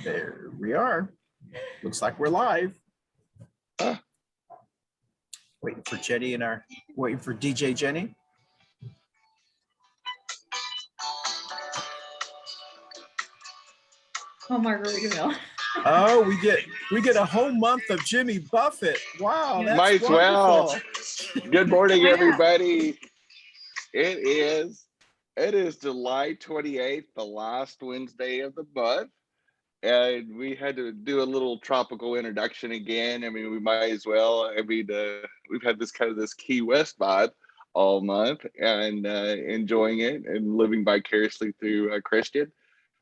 There we are. Looks like we're live. Waiting for Jenny and waiting for DJ Jenny. Oh, Margaritaville. Oh, we get a whole month of Jimmy Buffett. Wow, that's might wonderful. Well. Good morning, everybody. It is July 28th, the last Wednesday of the month. And we had to do a little tropical introduction again. I mean, we might as well. I mean, we've had this Key West vibe all month and enjoying it and living vicariously through Christian.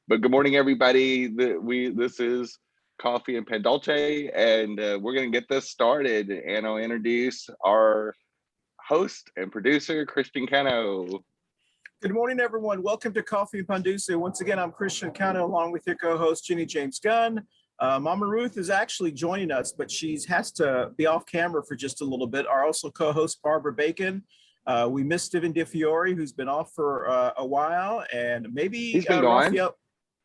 But good morning, everybody. This is Coffee Pan Dulce, and we're going to get this started. And I'll introduce our host and producer, Christian Cano. Good morning, everyone. Welcome to Coffee Pan Dulce. Once again, I'm Christian Cano, along with your co-host, Jenny-Jaymes Gunn. Mama Ruth is actually joining us, but she has to be off camera for just a little bit. Our also co-host, Barb Bacon. We missed DiFiore, who's been off for a while, and maybe he's been gone. Raphael.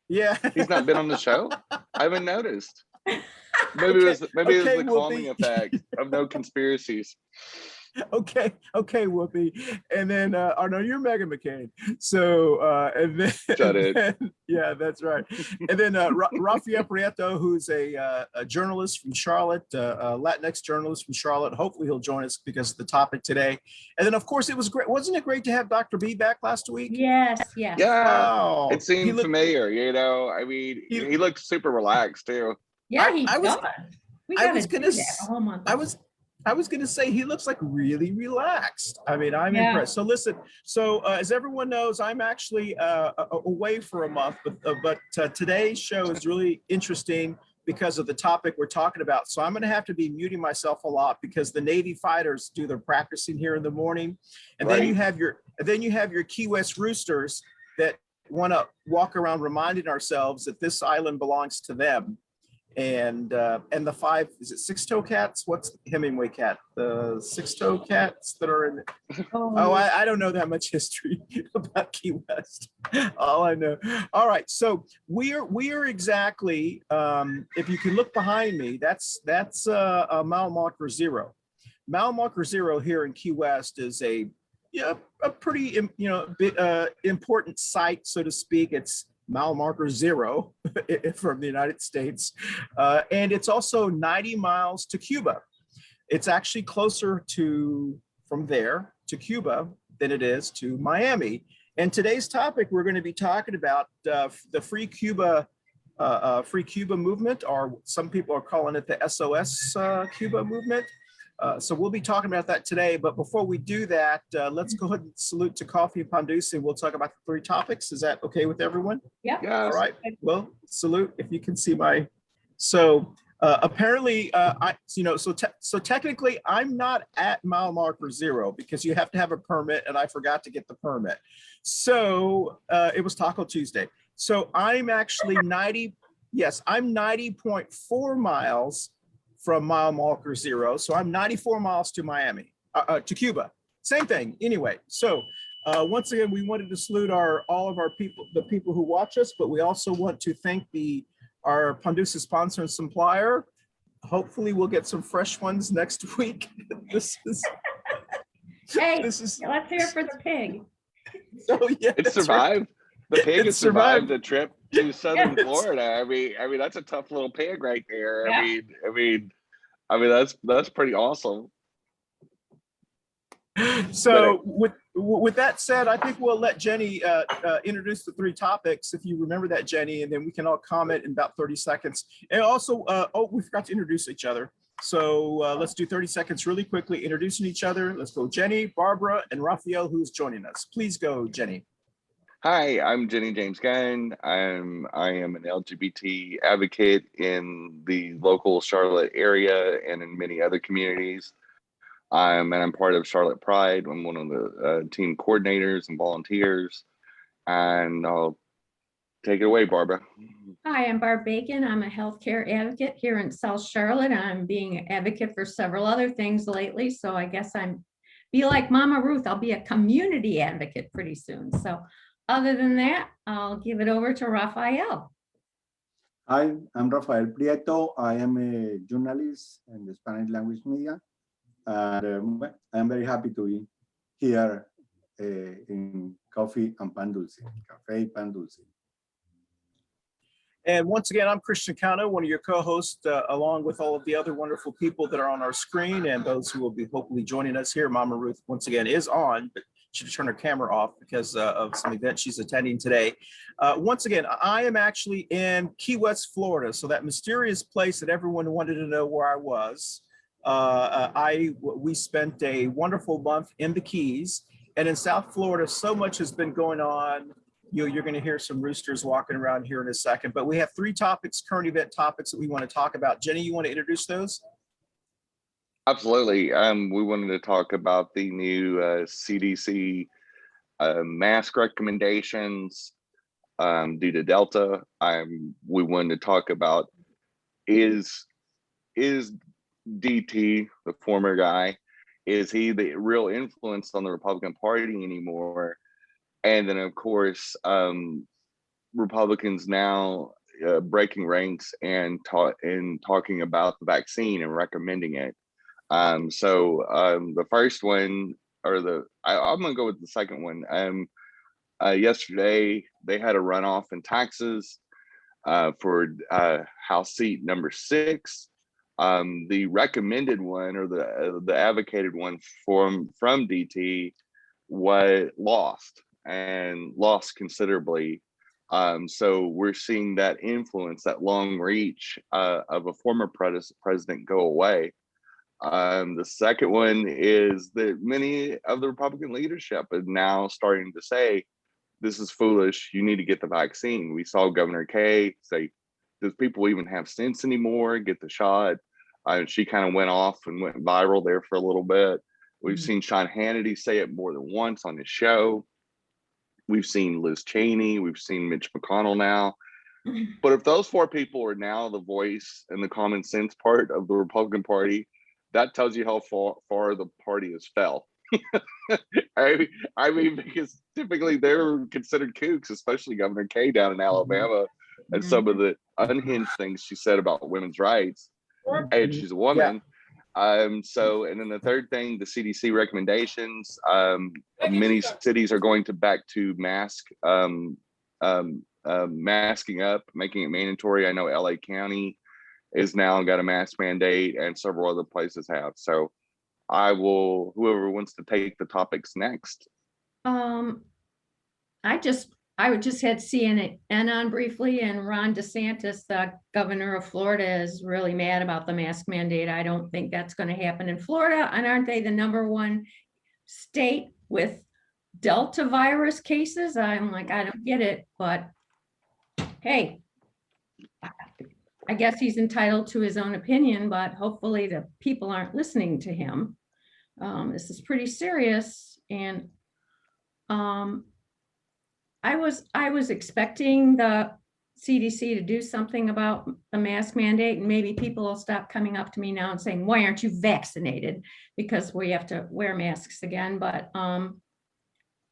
Yeah, he's not been on the show. I haven't noticed. Maybe it was the calming effect of no conspiracies. Okay, Whoopi. And then no, you're Megan McCain. So and then, shut it. Yeah, that's right. And then Raphael Prieto, who's a journalist from Charlotte, LatinX journalist from Charlotte. Hopefully he'll join us because of the topic today. And then of course it was great. Wasn't it great to have Dr. B back last week? Yes. Yeah. Wow. It seemed familiar, you know. I mean, he looked super relaxed too. Yeah, I was going to say he looks like really relaxed. I mean, I'm impressed. So listen, as everyone knows, I'm actually away for a month, but today's show is really interesting because of the topic we're talking about. So I'm going to have to be muting myself a lot because the Navy fighters do their practicing here in the morning. And then you have your Key West Roosters that want to walk around reminding ourselves that this island belongs to them. And the five, is it six-toe cats? What's the Hemingway cat? The six-toe cats that are in it. I don't know that much history about Key West. All I know. All right, so we are exactly, if you can look behind me, that's mile marker 0. Mile marker 0 here in Key West is a pretty important site, so to speak. It's mile marker 0 from the United States. And it's also 90 miles to Cuba. It's actually closer from there to Cuba than it is to Miami. And today's topic, we're going to be talking about the Free Cuba movement, or some people are calling it the SOS Cuba movement. So we'll be talking about that today. But before we do that, let's go ahead and salute to Coffee Pan Dulce. We'll talk about the 3 topics. Is that okay with everyone? Yeah. Yes. All right. Well, salute if you can see my. So apparently, so technically, I'm not at mile marker 0 because you have to have a permit, and I forgot to get the permit. So it was Taco Tuesday. So I'm actually 90. Yes, I'm 90.4 miles from mile marker 0. So I'm 94 miles to Miami, to Cuba. Same thing. Anyway, so once again, we wanted to salute all of our people, the people who watch us, but we also want to thank our Pan Dulce sponsor and supplier. Hopefully we'll get some fresh ones next week. Let's hear for the pig. Oh yeah, it survived. Right. The pig has survived the trip to Southern Florida. I mean, that's a tough little pig right there. Yeah. I mean, that's pretty awesome. So with that said, I think we'll let Jenny introduce the 3 topics, if you remember that, Jenny, and then we can all comment in about 30 seconds. And also, we forgot to introduce each other. So let's do 30 seconds really quickly, introducing each other. Let's go, Jenny, Barbara, and Raphael, who's joining us. Please go, Jenny. Hi, I'm Jenny-Jaymes Gunn. I am an LGBT advocate in the local Charlotte area and in many other communities. I'm part of Charlotte Pride. I'm one of the team coordinators and volunteers. And I'll take it away, Barbara. Hi, I'm Barb Bacon. I'm a healthcare advocate here in South Charlotte. I'm being an advocate for several other things lately. So I guess be like Mama Ruth. I'll be a community advocate pretty soon. So other than that, I'll give it over to Raphael. Hi, I'm Raphael Prieto. I am a journalist in the Spanish language media. And I'm very happy to be here in Coffee and Pan Dulce, Cafe Pan Dulce. And once again, I'm Christian Cano, one of your co-hosts, along with all of the other wonderful people that are on our screen and those who will be hopefully joining us here. Mama Ruth, once again, is on, but she turned her camera off because of some event she's attending today. Once again, I am actually in Key West, Florida. So that mysterious place that everyone wanted to know where I was. We spent a wonderful month in the Keys, and in South Florida, so much has been going on. You're going to hear some roosters walking around here in a second, but we have 3 topics, current event topics that we want to talk about. Jenny, you want to introduce those? Absolutely. We wanted to talk about the new CDC mask recommendations due to Delta. We wanted to talk about is DT, the former guy, is he the real influence on the Republican Party anymore? And then, of course, Republicans now breaking ranks and talking about the vaccine and recommending it. The first one, or I'm going to go with the second one. Yesterday, they had a runoff in Texas for House seat number 6. The recommended one, or the advocated one from DT, was lost considerably. So we're seeing that influence, that long reach of a former president go away. The second one is that many of the Republican leadership is now starting to say, this is foolish, you need to get the vaccine. We saw Governor Kay say, does people even have sense anymore? Get the shot. She kind of went off and went viral there for a little bit. We've seen Sean Hannity say it more than once on his show. We've seen Liz Cheney. We've seen Mitch McConnell now. But if those 4 people are now the voice and the common sense part of the Republican Party, that tells you how far the party has fell. I mean, because typically they're considered kooks, especially Governor Kay down in Alabama, and some of the unhinged things she said about women's rights. And she's a woman. And then the third thing, the CDC recommendations. Many cities are going back to masking up, making it mandatory. I know LA County is now got a mask mandate, and several other places have. So whoever wants to take the topics next. I would just had CNN on briefly, and Ron DeSantis, the governor of Florida, is really mad about the mask mandate. I don't think that's going to happen in Florida. And aren't they the #1 state with Delta virus cases? I'm like, I don't get it, but hey, I guess he's entitled to his own opinion, but hopefully the people aren't listening to him. This is pretty serious. And I was expecting the CDC to do something about the mask mandate, and maybe people will stop coming up to me now and saying, why aren't you vaccinated? Because we have to wear masks again. But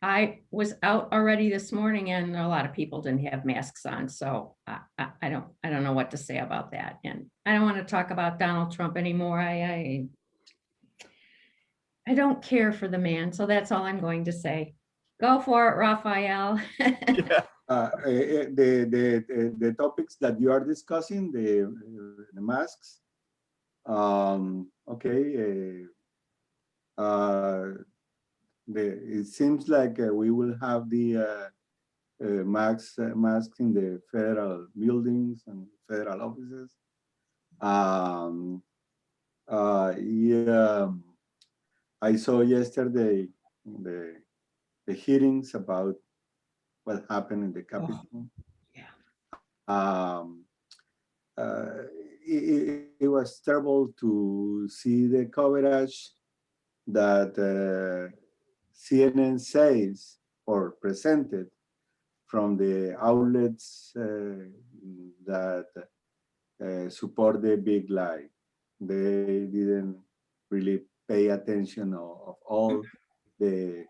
I was out already this morning, and a lot of people didn't have masks on. So I don't know what to say about that. And I don't want to talk about Donald Trump anymore. I don't care for the man. So that's all I'm going to say. Go for it, Raphael. Yeah. The topics that you are discussing, the masks. It seems like we will have the masks in the federal buildings and federal offices. I saw yesterday the hearings about what happened in the Capitol. It was terrible to see the coverage that CNN says or presented from the outlets that support the big lie. They didn't really pay attention of all the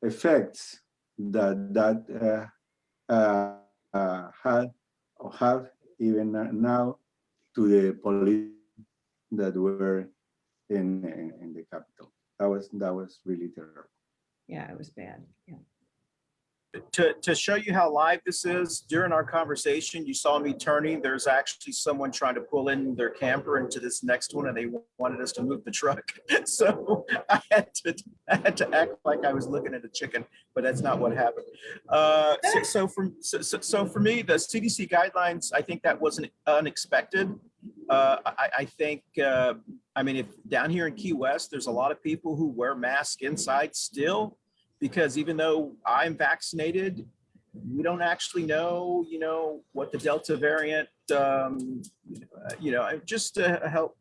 effects that had or have even now to the police that were in the capital. That was really terrible. Yeah, it was bad. Yeah. To show you how live this is, during our conversation, you saw me turning. There's actually someone trying to pull in their camper into this next one, and they wanted us to move the truck. So I had to act like I was looking at a chicken, but that's not what happened. So for me, the CDC guidelines, I think that wasn't unexpected. I think, I mean, if down here in Key West, there's a lot of people who wear masks inside still, because even though I'm vaccinated, we don't actually know, what the Delta variant, just to help.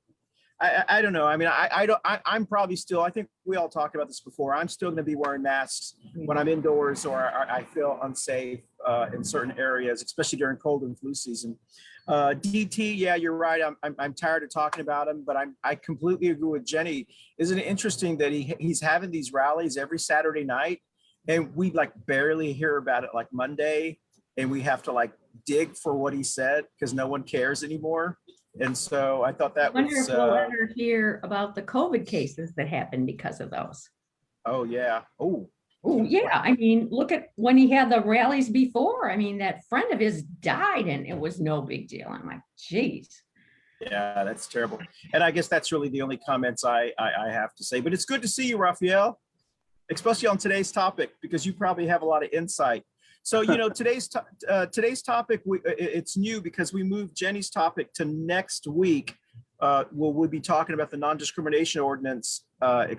I don't know. I mean, I'm probably still, I think we all talked about this before. I'm still going to be wearing masks when I'm indoors or I feel unsafe in certain areas, especially during cold and flu season. DT, yeah, you're right. I'm tired of talking about him, but I completely agree with Jenny. Isn't it interesting that he's having these rallies every Saturday night, and we like barely hear about it like Monday, and we have to like dig for what he said because no one cares anymore. And so I thought that I wonder was. if we'll ever hear about the COVID cases that happened because of those. Oh yeah. Oh. Oh yeah. I mean, look at when he had the rallies before. I mean, that friend of his died, and it was no big deal. I'm like, geez. Yeah, that's terrible. And I guess that's really the only comments I have to say. But it's good to see you, Raphael, especially on today's topic, because you probably have a lot of insight. So, today's topic, it's new because we moved Jenny's topic to next week. We'll be talking about the non-discrimination ordinance,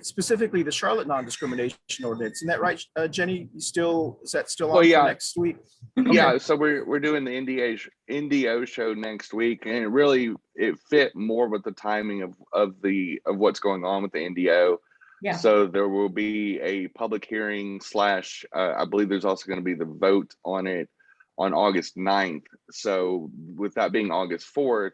specifically the Charlotte non-discrimination ordinance. Isn't that right, Jenny? Is that still on for next week? Okay. Yeah, so we're doing the NDHndo Show next week, and it fit more with the timing of what's going on with the NDO. Yeah. So there will be a public hearing / I believe there's also going to be the vote on it on August 9th. So with that being August 4th,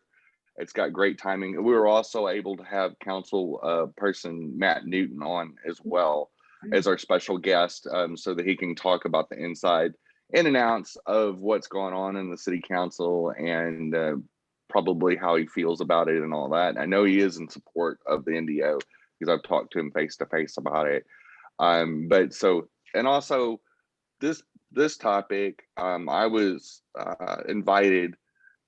it's got great timing. We were also able to have council person Matt Newton on as well as our special guest, so that he can talk about the inside in and outs of what's going on in the city council and probably how he feels about it and all that. I know he is in support of the NDO because I've talked to him face to face about it. But so, and also this topic, I was invited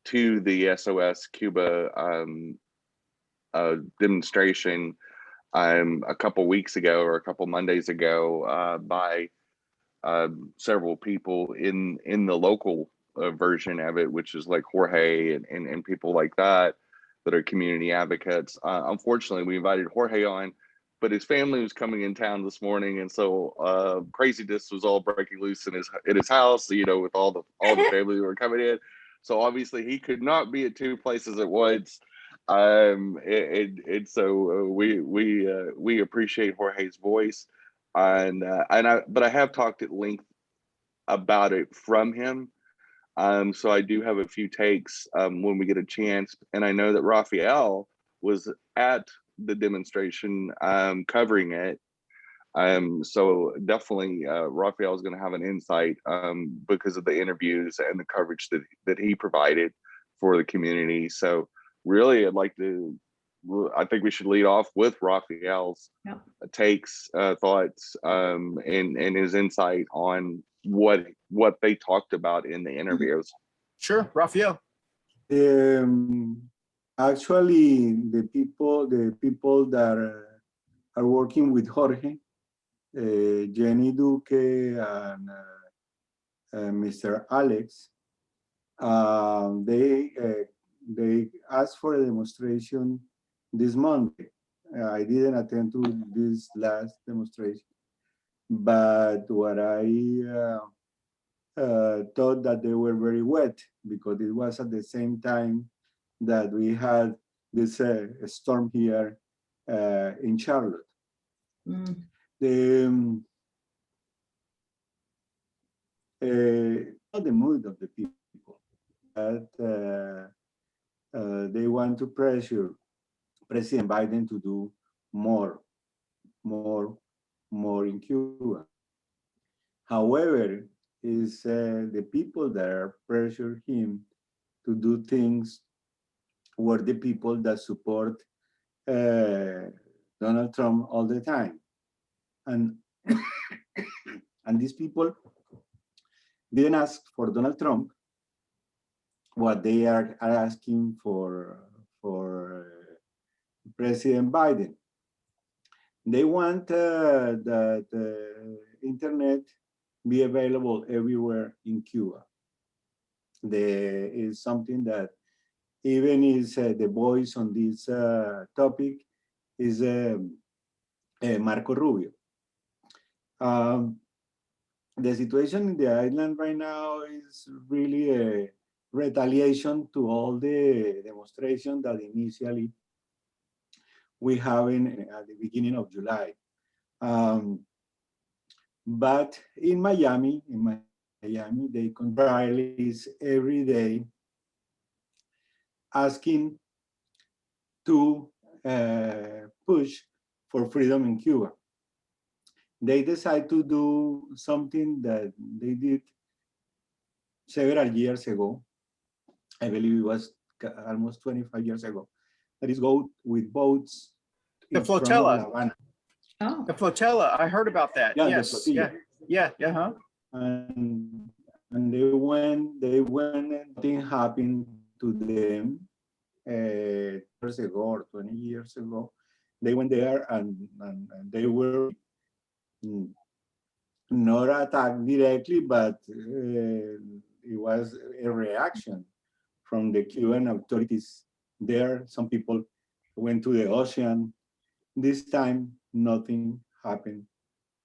to the SOS Cuba demonstration a couple weeks ago or a couple Mondays ago by several people in the local version of it, which is like Jorge and people like that are community advocates. Unfortunately, we invited Jorge on, but his family was coming in town this morning, and so craziness was all breaking loose in his house, with all the family who were coming in. So obviously he could not be at two places at once. And so we appreciate Jorge's voice, but I have talked at length about it from him. So I do have a few takes when we get a chance, and I know that Raphael was at the demonstration covering it. So definitely Raphael is going to have an insight because of the interviews and the coverage that he provided for the community. So really, I think we should lead off with Raphael's takes, thoughts, and his insight on what they talked about in the interviews. Sure, Raphael. Actually, the people that are working with Jorge, Jenny Duque and Mr. Alex, they asked for a demonstration this Monday. I didn't attend to this last demonstration, but what I thought that they were very wet because it was at the same time that we had this storm here in Charlotte. The mood of the people that they want to pressure President Biden to do more in Cuba. However, is the people that are pressure him to do things were the people that support Donald Trump all the time. And, and these people didn't ask for Donald Trump what they are asking for President Biden. They want that internet be available everywhere in Cuba. There is something that even is the voice on this topic is Marco Rubio. The situation in the island right now is really a retaliation to all the demonstration that initially we have at the beginning of July. But in Miami, they conduct rallies every day asking to push for freedom in Cuba. They decide to do something that they did several years ago. I believe it was almost 25 years ago. That is go with boats. The flotilla. Oh, The flotilla. I heard about that. Yeah, Yes. Yeah. Huh? And they went, nothing happened to them years ago or 20 years ago. They went there and they were not attacked directly, but it was a reaction from the Cuban authorities there. Some people went to the ocean. This time, nothing happened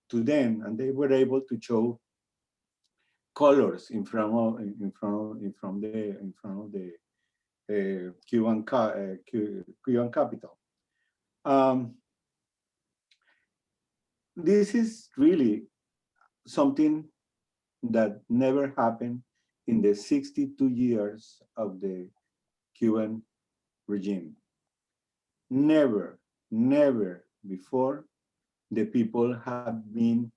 to them, and they were able to show colors in front of the Cuban capital. This is really something that never happened in the 62 years of the Cuban regime. Never before the people have been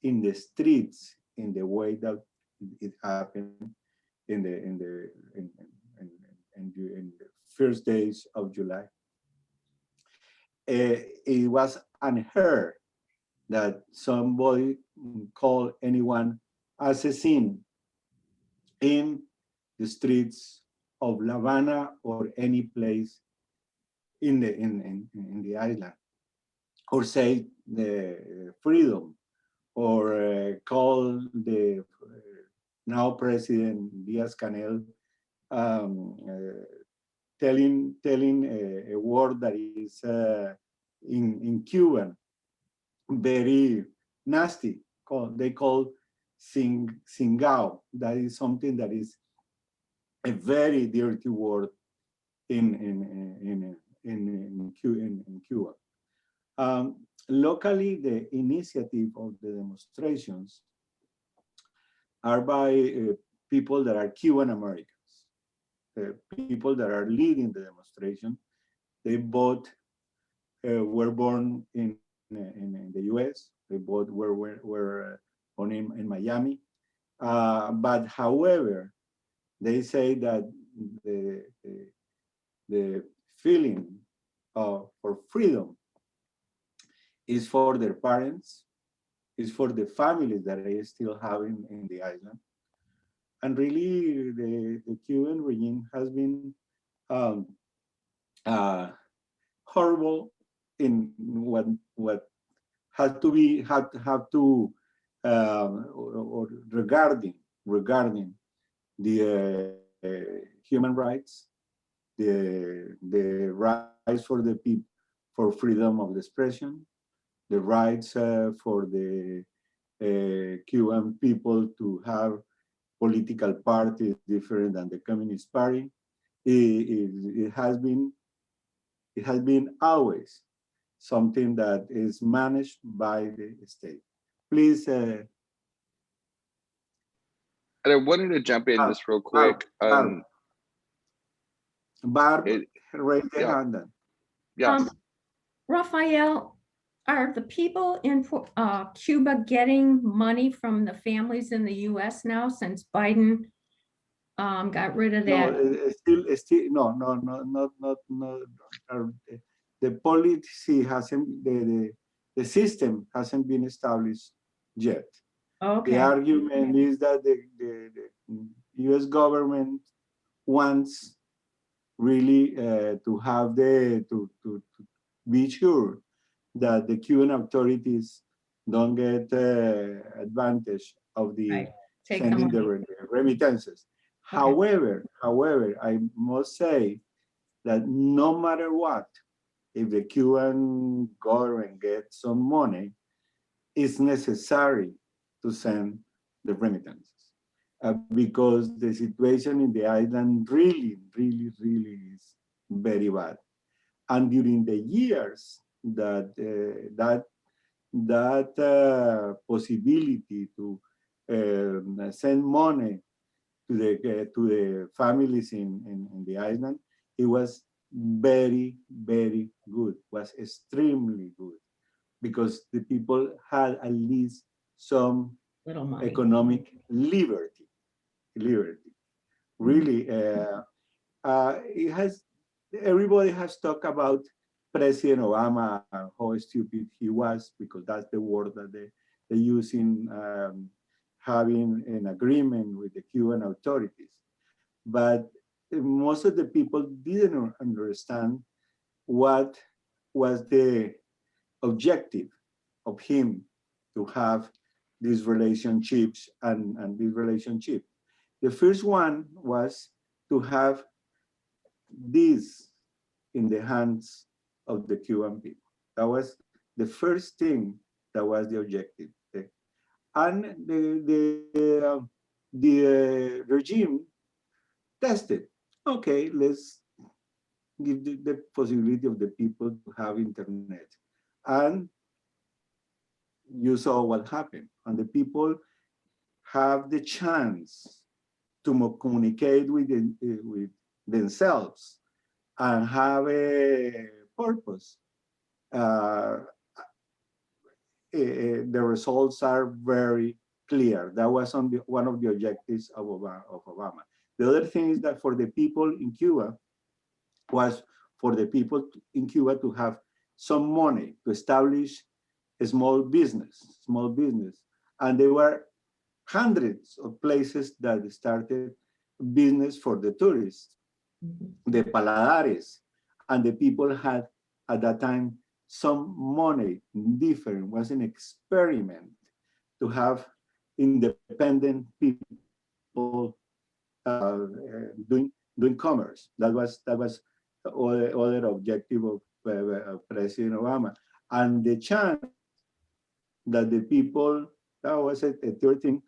in the streets in the way that it happened in the first days of July. It was unheard that somebody called anyone assassin in the streets of La Habana or any place in the island, or say the freedom, or call the now President Diaz-Canel telling a word that is in Cuban very nasty. They call singao. That is something that is a very dirty word in Cuba. Locally, the initiative of the demonstrations are by people that are Cuban Americans, people that are leading the demonstration. They both were born in the US. They both were born in Miami. But however, they say that the feeling for freedom is for their parents, is for the families that they still have in the island. And really, the Cuban regime has been horrible in what had to be or regarding the human rights, the rights for the people for freedom of expression, the rights for the Cuban people to have political parties different than the Communist Party. It has been always something that is managed by the state. Please. And I wanted to jump in just real quick. Barb, raise your hand then. Yes. Raphael, Are the people in Cuba getting money from the families in the US now since Biden got rid of No, that? still, no. uh, The policy hasn't, the system hasn't been established yet. The Okay, argument is that the US government wants really to have to be sure that the Cuban authorities don't get advantage of the right. Take the sending the money. remittances. Okay. However, I must say that no matter what, if the Cuban government gets some money, it's necessary to send the remittances because the situation in the island really is very bad. And during the years that possibility to send money to the families in the island, it was very good, was extremely good, because the people had at least some Little money. economic liberty. Really, it has, everybody has talked about President Obama and how stupid he was, because that's the word that they use in having an agreement with the Cuban authorities. But most of the people didn't understand what was the objective of him to have these relationships and this relationship. The first one was to have this in the hands of the Cuban people. That was the first thing, that was the objective. And the regime tested. Okay, let's give the possibility of the people to have internet. And you saw what happened. And the people have the chance to communicate with themselves and have a purpose. The results are very clear. That was one of the objectives of Obama. The other thing is that for the people in Cuba, was for the people in Cuba to have some money to establish a small business. And there were hundreds of places that started business for the tourists, the paladares, and the people had at that time some money, different, was an experiment to have independent people doing commerce. That was other objective of President Obama. And the chance that the people, that was a third thing,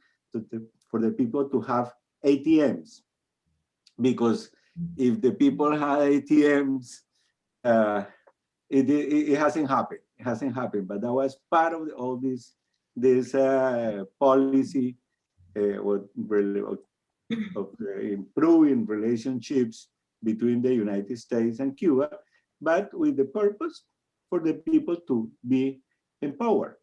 for the people to have ATMs. Because if the people had ATMs, it hasn't happened. It hasn't happened, but that was part of all this policy of improving relationships between the United States and Cuba, but with the purpose for the people to be empowered.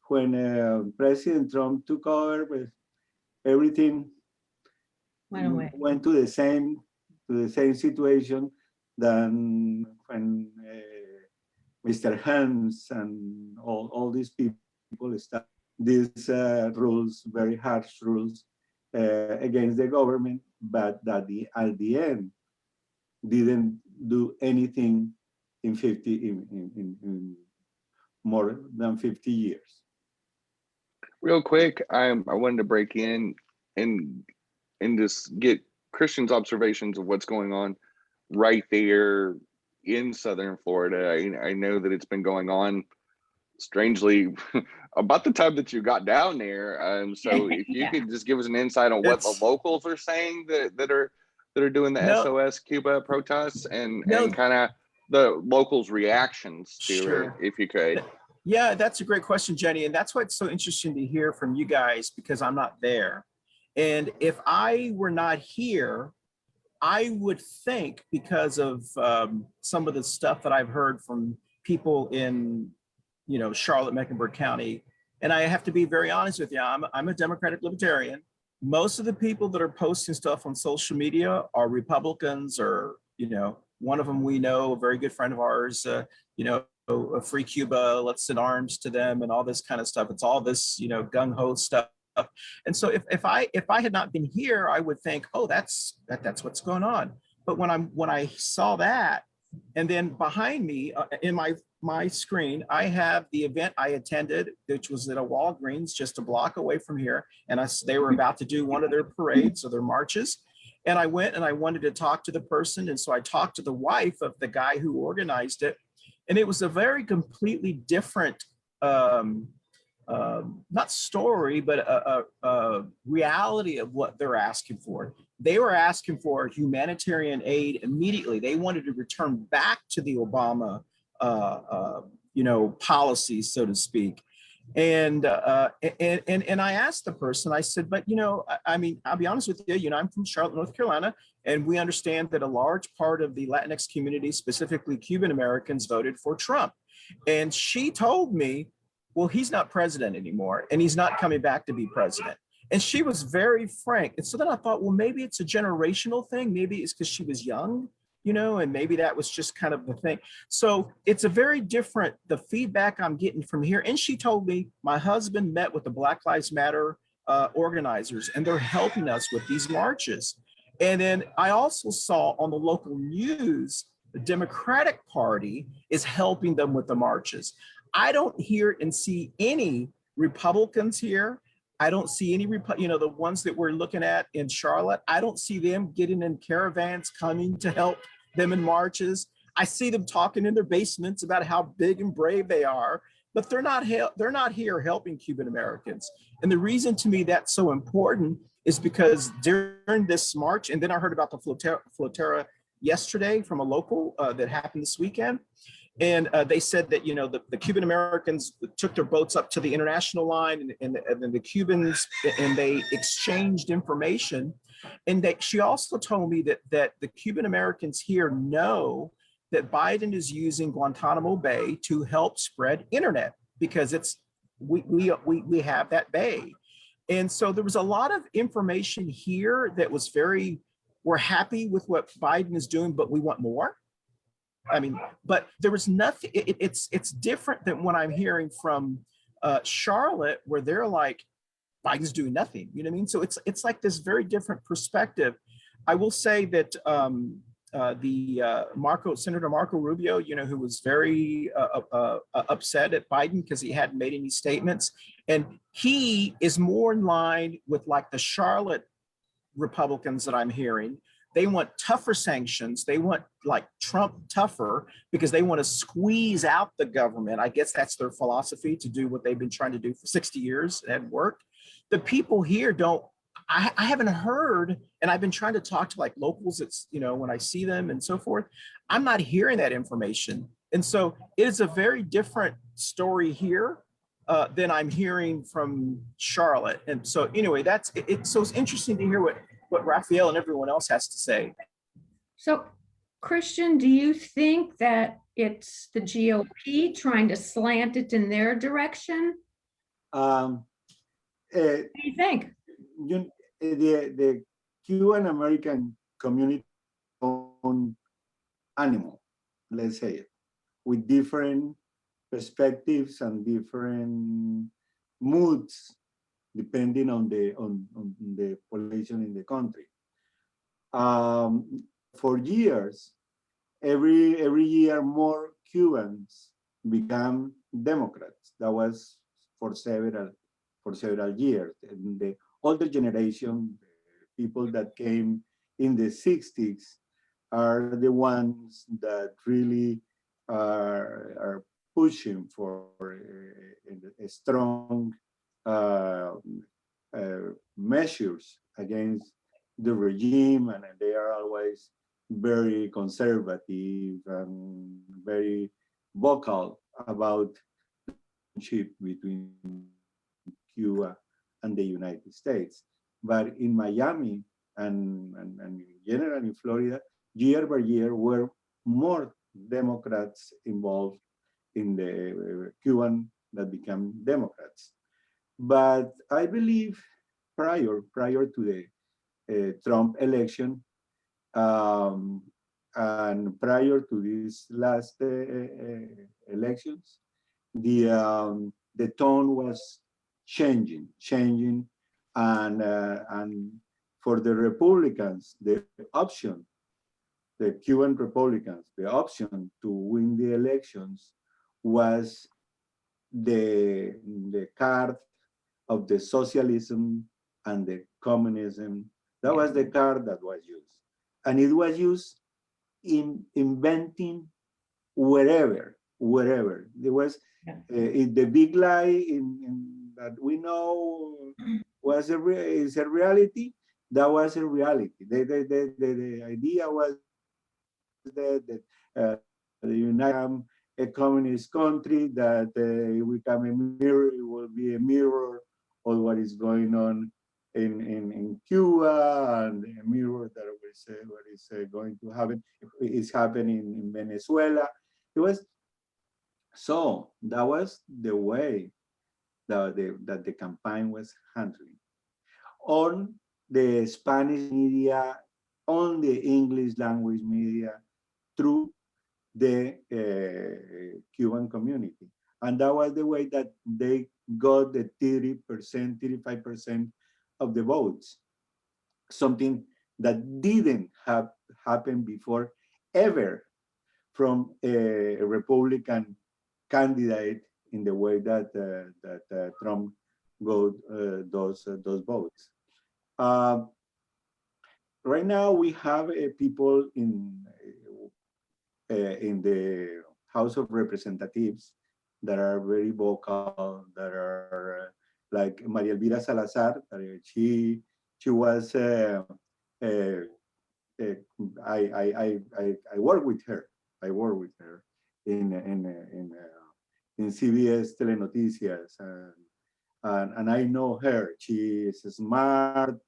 When President Trump took over, everything went to the same situation than when Mr. Helms and all these people started these rules, very harsh rules against the government, but that at the end didn't do anything in more than 50 years. Real quick, I wanted to break in and just get Christian's observations of what's going on right there in Southern Florida. I know that it's been going on strangely about the time that you got down there. So if you could just give us an insight on what the locals are saying that are doing the SOS Cuba protests and kind of the locals' reactions to it, if you could. Yeah, that's a great question, Jenny. And that's why it's so interesting to hear from you guys, because I'm not there. And if I were not here, I would think because of some of the stuff that I've heard from people in, Charlotte, Mecklenburg County, and I have to be very honest with you, I'm a Democratic Libertarian. Most of the people that are posting stuff on social media are Republicans, or, one of them we know, a very good friend of ours, Free Cuba, let's send arms to them and all this kind of stuff. It's all this, gung-ho stuff. And so if I had not been here, I would think, oh, that's what's going on. But when I saw that, and then behind me in my screen, I have the event I attended, which was at a Walgreens just a block away from here, and they were about to do one of their parades or their marches. And I went and I wanted to talk to the person, and so I talked to the wife of the guy who organized it, and it was a very completely different. Not story, but a reality of what they're asking for. They were asking for humanitarian aid immediately. They wanted to return back to the Obama, policies, so to speak. And I asked the person, I said, but, I'll be honest with you, I'm from Charlotte, North Carolina, and we understand that a large part of the Latinx community, specifically Cuban Americans, voted for Trump. And she told me, well, he's not president anymore, and he's not coming back to be president. And she was very frank. And so then I thought, well, maybe it's a generational thing. Maybe it's because she was young, and maybe that was just kind of the thing. So it's a very different, the feedback I'm getting from here. And she told me my husband met with the Black Lives Matter organizers, and they're helping us with these marches. And then I also saw on the local news, the Democratic Party is helping them with the marches. I don't hear and see any Republicans here. I don't see any, the ones that we're looking at in Charlotte. I don't see them getting in caravans coming to help them in marches. I see them talking in their basements about how big and brave they are, but they're not here helping Cuban Americans. And the reason to me that's so important is because during this march, and then I heard about the flotera yesterday from a local that happened this weekend. And they said that, the Cuban Americans took their boats up to the international line, and the Cubans, and they exchanged information. And she also told me that the Cuban Americans here know that Biden is using Guantanamo Bay to help spread internet, because we have that bay. And so there was a lot of information here that was we're happy with what Biden is doing, but we want more. But there was nothing, it's different than what I'm hearing from Charlotte, where they're like, Biden's doing nothing, you know what I mean? So it's like this very different perspective. I will say that Senator Marco Rubio, who was very upset at Biden because he hadn't made any statements, and he is more in line with like the Charlotte Republicans that I'm hearing. They want tougher sanctions. They want like Trump tougher because they want to squeeze out the government. I guess that's their philosophy, to do what they've been trying to do for 60 years. It hadn't worked. The people here I haven't heard, and I've been trying to talk to like locals, it's, when I see them and so forth, I'm not hearing that information. And so it is a very different story here than I'm hearing from Charlotte. And so anyway, so it's interesting to hear what Raphael and everyone else has to say. So, Christian, do you think that it's the GOP trying to slant it in their direction? What do you think? The Cuban American community own animal, let's say it, with different perspectives and different moods, depending on the population in the country. For years, every year more Cubans become Democrats. That was for several years. And the older generation, people that came in the 60s, are the ones that really are pushing for a strong measures against the regime, and they are always very conservative and very vocal about the relationship between Cuba and the United States. But in Miami, in general in Florida, year by year, were more Democrats involved in the Cuban that become Democrats. But I believe prior to the Trump election, and prior to these last elections, the tone was changing, and for the Republicans, the option, the Cuban Republicans, the option to win the elections was the card of the socialism and the communism. That was the card that was used. And it was used in inventing wherever. There was the big lie that we know was is a reality. That was a reality. The idea was that the United a communist country, that we become a mirror, it will be a mirror of what is going on in Cuba, and a mirror that what is going to happen is happening in Venezuela. It was so that was the way that the campaign was handling. On the Spanish media, on the English language media, through the Cuban community. And that was the way that they got the 30%, 35% of the votes. Something that didn't have happened before ever from a Republican candidate in the way that Trump got those votes. Right now we have people in the House of Representatives that are very vocal, that are like Maria Elvira Salazar. She was I work with her. I work with her in CBS Telenoticias, and I know her. She is smart.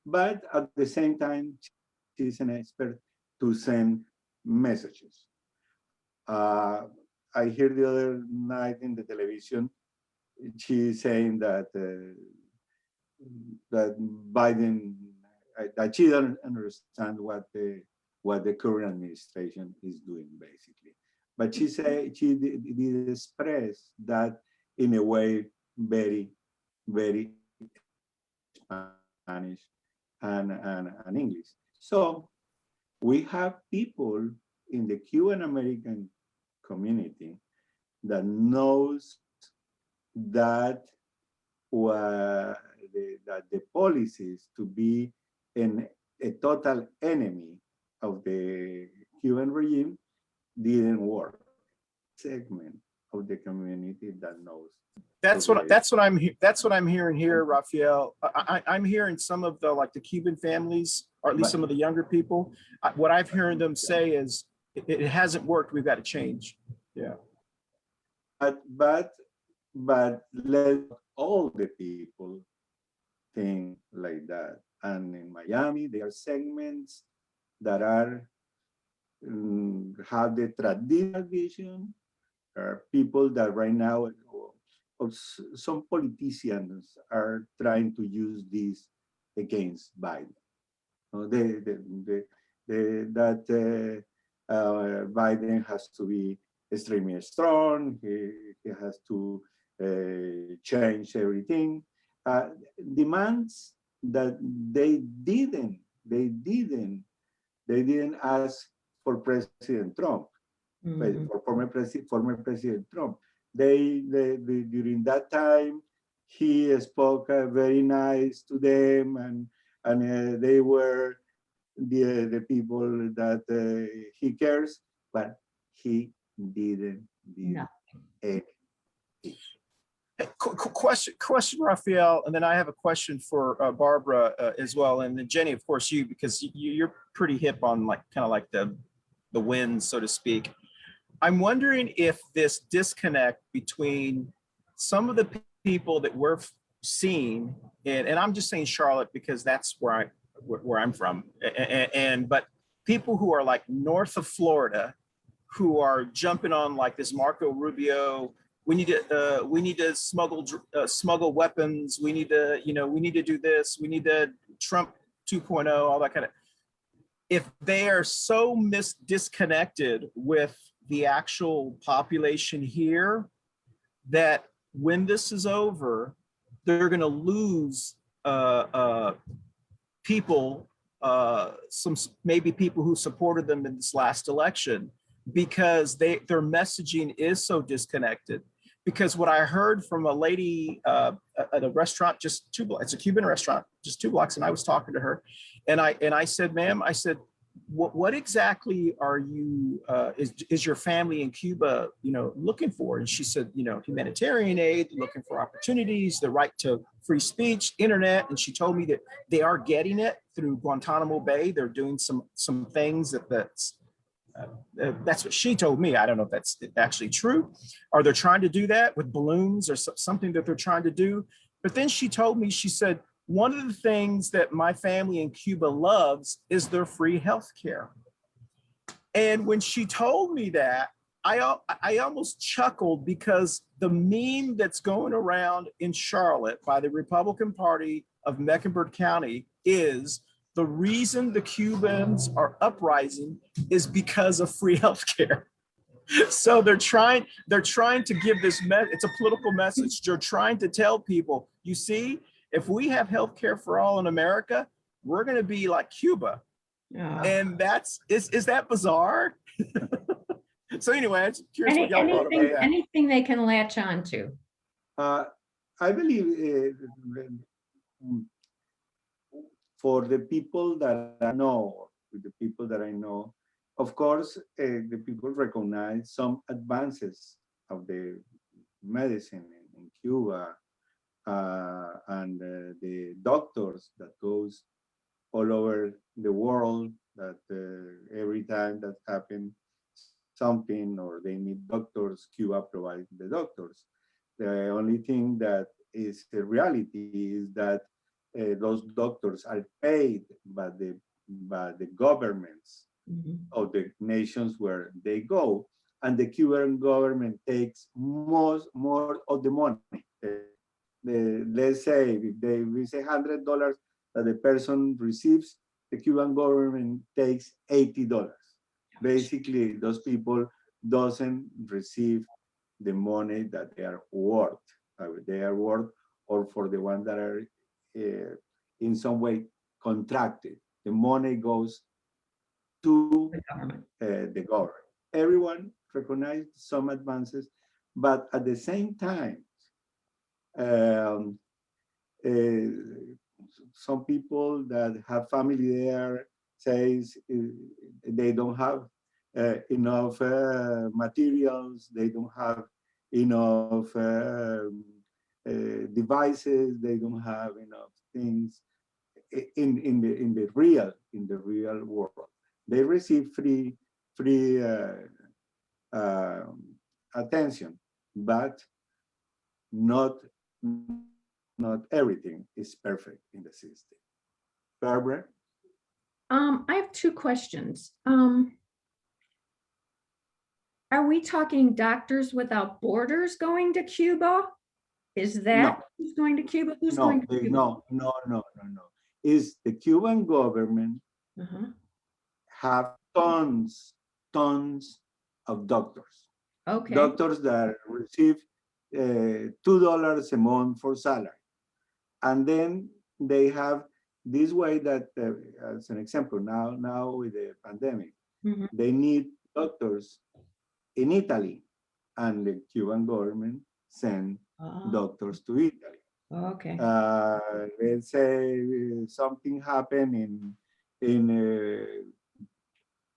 But at the same time, she's an expert to send messages. I heard the other night in the television, she's saying that that Biden, that she doesn't understand what the current administration is doing, basically. But she said she did express that in a way very, very Spanish and English. So we have people in the Cuban American community that knows that that the policies to be a total enemy of the Cuban regime didn't work. Segment of the community that knows. That's what I'm hearing here, Raphael. I'm hearing some of the Cuban families, or at least some of the younger people. What I've heard them say is it hasn't worked. We've got to change. Yeah. But let all the people think like that. And in Miami, there are segments that are have the traditional vision. There are people that right now, some politicians are trying to use this against Biden. Biden has to be extremely strong. He has to change everything. Demands that they didn't ask for President Trump, for former President Trump. They during that time he spoke very nice to them, and they were the people that he cares, but he didn't do anything. Question, Raphael, and then I have a question for Barbara as well, and then Jenny, of course, you, because you're pretty hip on kind of like the wins, so to speak. I'm wondering if this disconnect between some of the people that we're seeing, and I'm just saying Charlotte because that's where where I'm from, but people who are like north of Florida, who are jumping on like this Marco Rubio. We need to smuggle weapons. We need to do this. We need to Trump 2.0, all that kind of. If they are so disconnected with the actual population here, that when this is over, they're going to lose people, maybe people who supported them in this last election, because their messaging is so disconnected. Because what I heard from a lady at a restaurant just 2 blocks, it's a Cuban restaurant, just 2 blocks, and I was talking to her, and I said, ma'am, I said, what exactly are you, is your family in Cuba, looking for? And she said, humanitarian aid, looking for opportunities, the right to free speech, internet. And she told me that they are getting it through Guantanamo Bay. They're doing some things that's what she told me. I don't know if that's actually true, or they're trying to do that with balloons or something that they're trying to do. But then she told me, she said, one of the things that my family in Cuba loves is their free health care. And when she told me that, I almost chuckled, because the meme that's going around in Charlotte by the Republican Party of Mecklenburg County is the reason the Cubans are uprising is because of free health care. So they're trying to give this it's a political message. They're trying to tell people, you see, if we have health care for all in America, we're going to be like Cuba. Oh. And is that bizarre? So anyway, I'm curious what y'all thought about that. Anything they can latch on to. I believe for the people that I know, of course, the people recognize some advances of the medicine in Cuba, and the doctors that goes all over the world, that every time that happens something or they need doctors, Cuba provides the doctors. The only thing that is the reality is that those doctors are paid by the governments of the nations where they go, and the Cuban government takes more of the money. Let's say if we say $100 that the person receives, the Cuban government takes $80. Basically, those people doesn't receive the money that they are worth. Or for the ones that are in some way contracted, the money goes to the government. Everyone recognized some advances, but at the same time, some people that have family there says they don't have enough materials, they don't have enough devices, they don't have enough things in the real world. They receive free attention, but not everything is perfect in the system. Barbara? I have 2 questions. Are we talking Doctors Without Borders going to Cuba? Is that who's going to Cuba? Who's going to Cuba? No. Is the Cuban government have tons of doctors. Okay. Doctors that receive $2 a month for salary. And then they have this way that, as an example, now with the pandemic, they need doctors in Italy, and the Cuban government send doctors to Italy. Okay. Let's say something happened in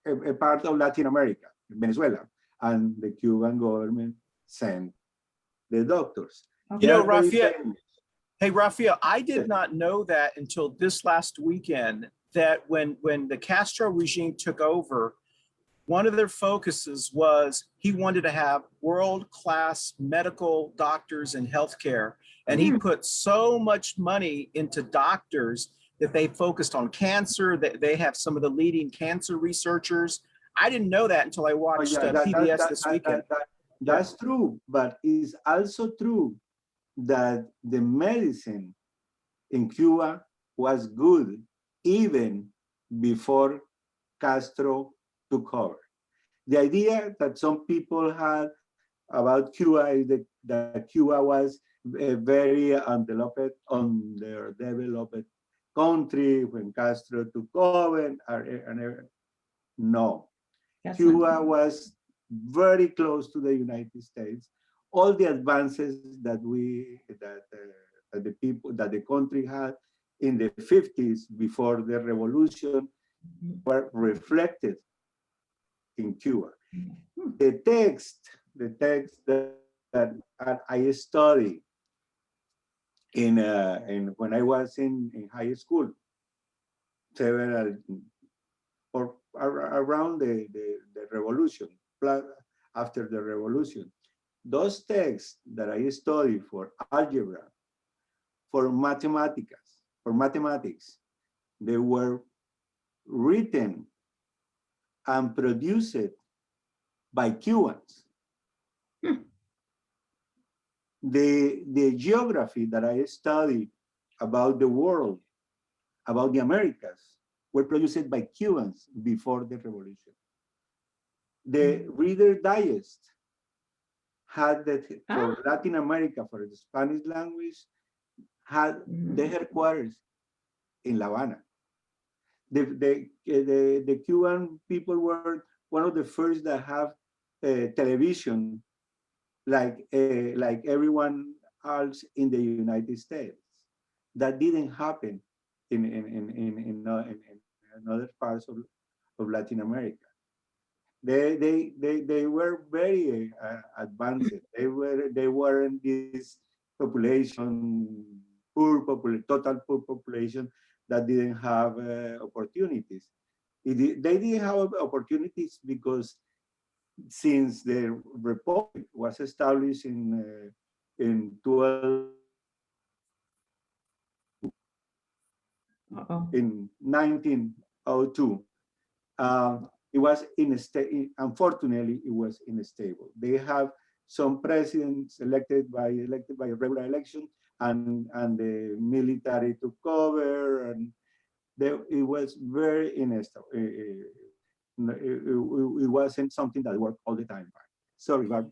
a part of Latin America, Venezuela, and the Cuban government sent the doctors. Okay. Raphael, hey, Raphael, I did not know that until this last weekend, that when the Castro regime took over, one of their focuses was he wanted to have world-class medical doctors and healthcare. And he put so much money into doctors that they focused on cancer, that they have some of the leading cancer researchers. I didn't know that until I watched PBS this weekend. That's true, but it's also true that the medicine in Cuba was good even before Castro took over. The idea that some people had about Cuba is that Cuba was a very underdeveloped country when Castro took over. No, Cuba was very close to the United States. All the advances that the country had in the 50s before the revolution were reflected in Cuba. The text that I studied in when I was in high school, several or around the revolution, after the revolution, those texts that I studied for algebra, for mathematics, they were written and produced by Cubans. The geography that I studied about the world, about the Americas, were produced by Cubans before the revolution. The Reader Digest had that for Latin America, for the Spanish language, had the headquarters in La Habana. The Cuban people were one of the first that have television like everyone else in the United States. That didn't happen in other parts of Latin America. They were very advanced. They weren't this population, total poor population that didn't have opportunities. They didn't have opportunities because since the republic was established in 1902, it was unfortunately it was unstable. They have some presidents elected by a regular election, and the military took over, and it was very unstable. It wasn't something that worked all the time. Sorry, Barb.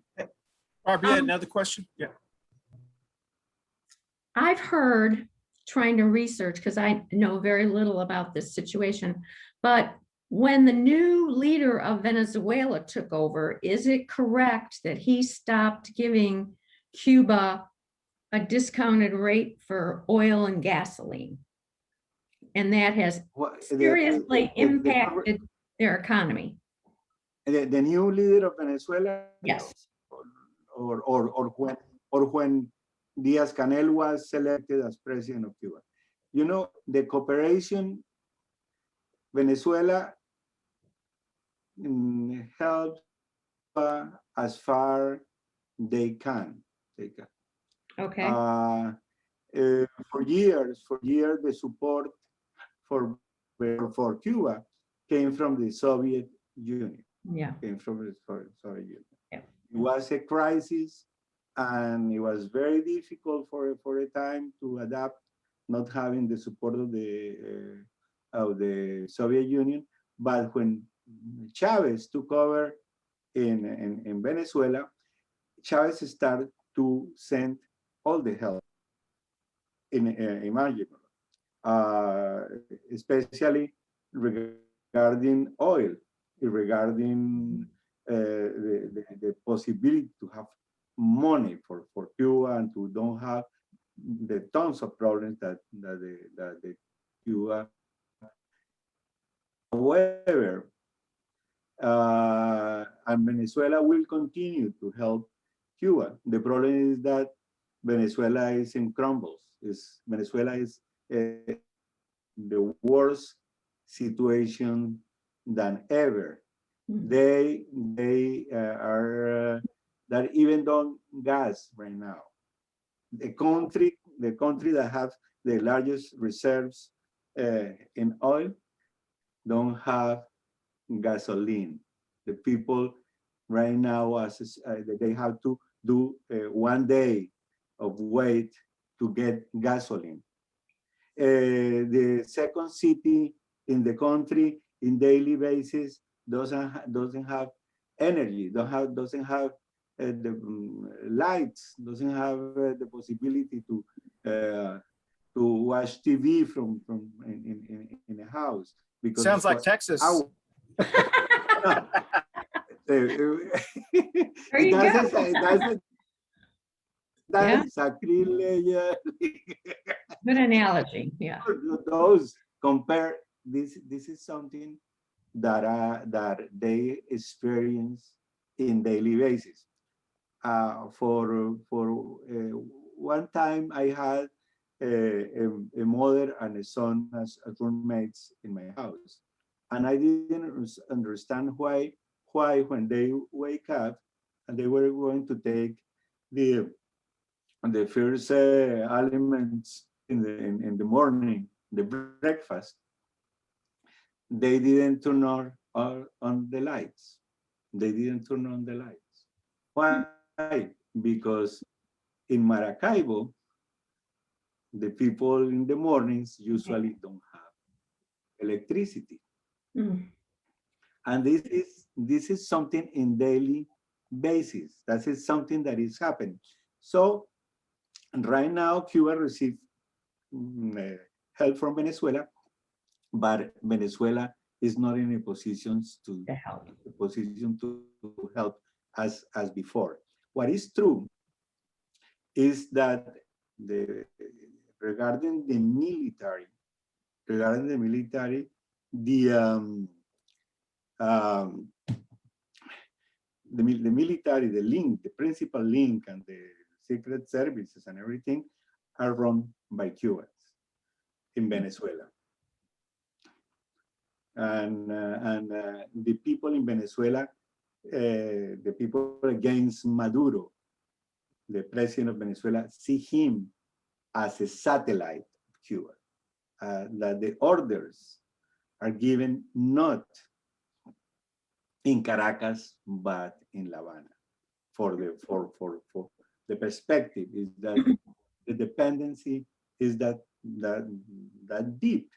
Barb, you had another question? Yeah. I've heard, trying to research, because I know very little about this situation, but when the new leader of Venezuela took over, is it correct that he stopped giving Cuba a discounted rate for oil and gasoline? And that has seriously impacted their economy. The new leader of Venezuela? Yes. Or when Diaz-Canel was selected as president of Cuba. You know, the cooperation, Venezuela helped as far they can. Okay. For years, the support for Cuba came from the Soviet Union. Yeah. Came from the Soviet Union. Yeah. It was a crisis, and it was very difficult for a time to adapt, not having the support of the Soviet Union. But when Chavez took over in Venezuela, Chavez started to send all the help imaginable, especially regarding oil, regarding the possibility to have money for Cuba and to don't have the tons of problems that the Cuba. However, and Venezuela will continue to help Cuba. The problem is that Venezuela is in crumbles. Venezuela is the worst situation than ever. They are that even on gas right now. The country that has the largest reserves in oil don't have gasoline. The people right now, they have to do 1 day of wait to get gasoline. The second city in the country in daily basis doesn't have energy, doesn't have the lights, doesn't have the possibility to watch TV from in a house, because Sounds like Texas. There you go. That's sacrilege. Good analogy, yeah. Those compare, this is something that they experience in daily basis. For one time I had a mother and a son as roommates in my house, and I didn't understand why when they wake up and they were going to take the first elements in the morning, the breakfast, they didn't turn on the lights. They didn't turn on the lights. Why? Because in Maracaibo, the people in the mornings usually don't have electricity. Mm. And this is something in daily basis. That is something that is happening. So right now, Cuba received help from Venezuela, but Venezuela is not in a position to help as before. What is true is that regarding the military, the military, the link, the principal link, and the secret services and everything are run by Cubans in Venezuela. And the people in Venezuela, the people against Maduro, the president of Venezuela, see him as a satellite of Cuba, that the orders are given not in Caracas, but in La Habana. For the perspective is that the dependency is that deep,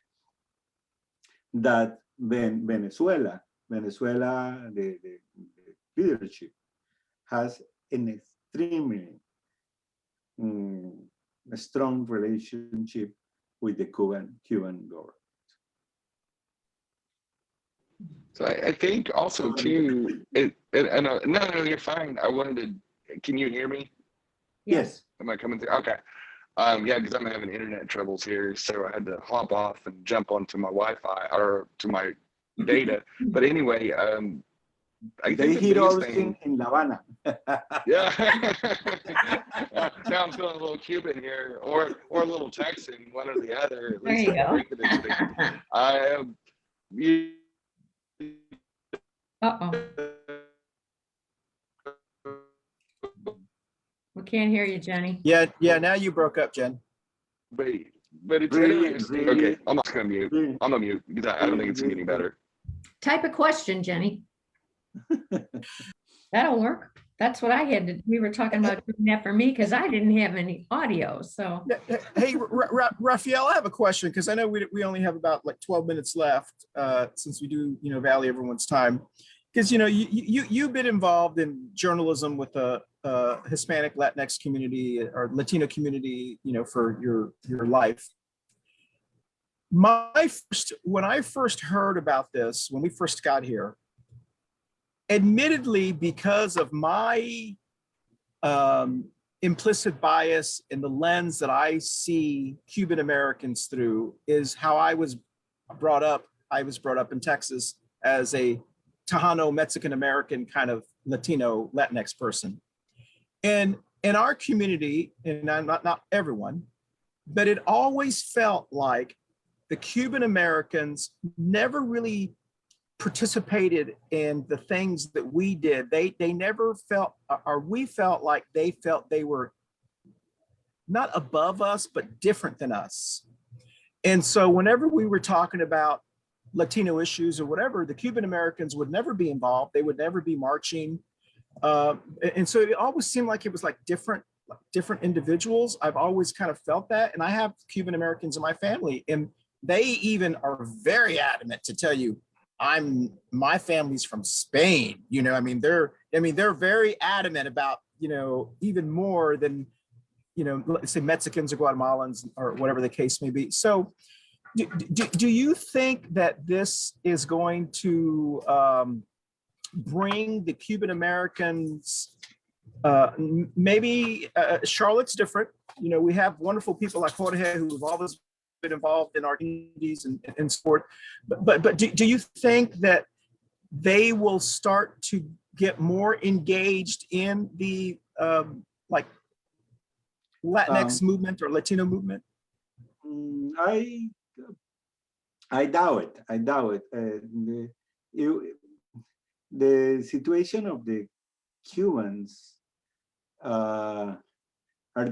that when Venezuela, the leadership has an extremely strong relationship with the Cuban government. So I think also too, no, you're fine. I wanted to, can you hear me? Yes. Am I coming through? Okay. Yeah, because I'm having internet troubles here, so I had to hop off and jump onto my Wi-Fi or to my data. But anyway, I They think hear all in La Habana. Yeah. Now I'm feeling a little Cuban here, or a little Texan, one or the other. At least There you go. Uh-oh. We can't hear you, Jenny. Yeah, now you broke up, Jen. But it's Really, interesting. really, Okay, I'm not gonna mute. really, I'm gonna mute because I don't think it's getting better. Type a question, Jenny. That'll work. That's what I had to, we were talking about doing that for me because I didn't have any audio, so. Hey, Raphael, I have a question because I know we only have about like 12 minutes left since we do, value everyone's time. Because, you've been involved in journalism with the Hispanic Latinx community or Latino community, for your life. When I first heard about this, when we first got here, admittedly, because of my implicit bias in the lens that I see Cuban Americans through is how I was brought up. I was brought up in Texas as a Tejano Mexican American kind of Latino Latinx person. And in our community, and not everyone, but it always felt like the Cuban Americans never really participated in the things that we did. They never felt, or we felt like they felt they were not above us, but different than us. And so whenever we were talking about Latino issues or whatever, the Cuban Americans would never be involved. They would never be marching. And so it always seemed like it was like different individuals. I've always kind of felt that. And I have Cuban Americans in my family, and they even are very adamant to tell you, my family's from Spain. You know, I mean, they're very adamant about, you know, even more than, you know, let's say Mexicans or Guatemalans or whatever the case may be. So do you think that this is going to bring the Cuban Americans, maybe Charlotte's different. You know, we have wonderful people like Jorge who've always been involved in our communities and sport. But do you think that they will start to get more engaged in the like LatinX movement or Latino movement? I doubt it. The situation of the Cubans are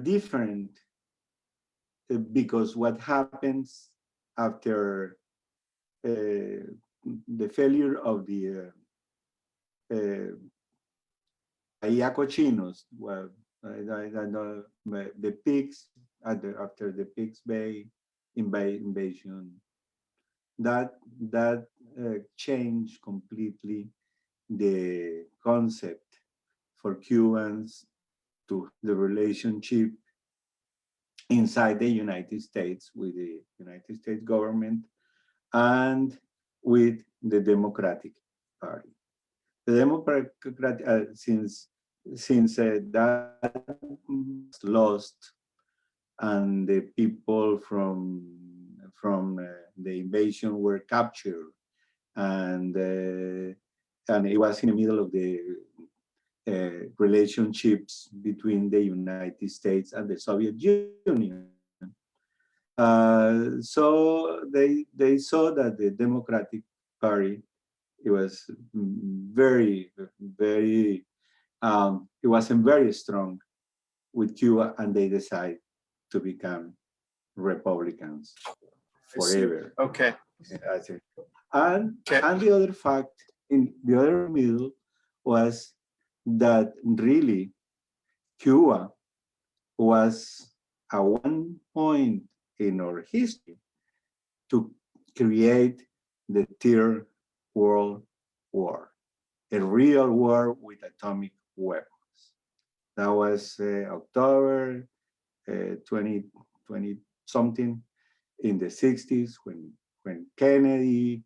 different because what happens after the failure of the Cochinos, well, I don't know, the pigs after the Pigs Bay invasion, that changed completely the concept for Cubans to the relationship inside the United States with the United States government and with the Democratic Party. The Democratic since that was lost and the people from the invasion were captured, and it was in the middle of the relationships between the United States and the Soviet Union. So they saw that the Democratic Party, it was very, very, it wasn't very strong with Cuba, and they decided to become Republicans forever. Okay. And the other fact, in the other middle, was that really Cuba was at one point in our history to create the Third World War, a real war with atomic weapons. That was October 20 something in the 60s when Kennedy,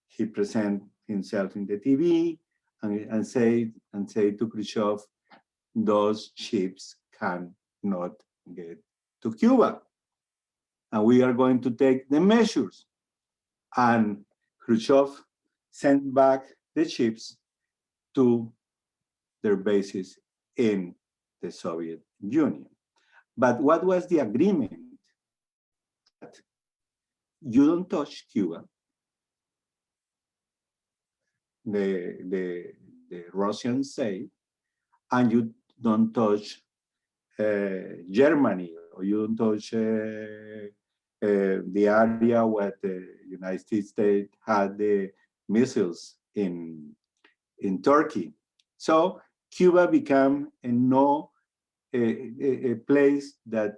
he presented himself in the TV and say to Khrushchev, those ships cannot get to Cuba, and we are going to take the measures. And Khrushchev sent back the ships to their bases in the Soviet Union. But what was the agreement? You don't touch Cuba. The Russians say, and you don't touch Germany, or you don't touch the area where the United States had the missiles in Turkey. So Cuba became a place that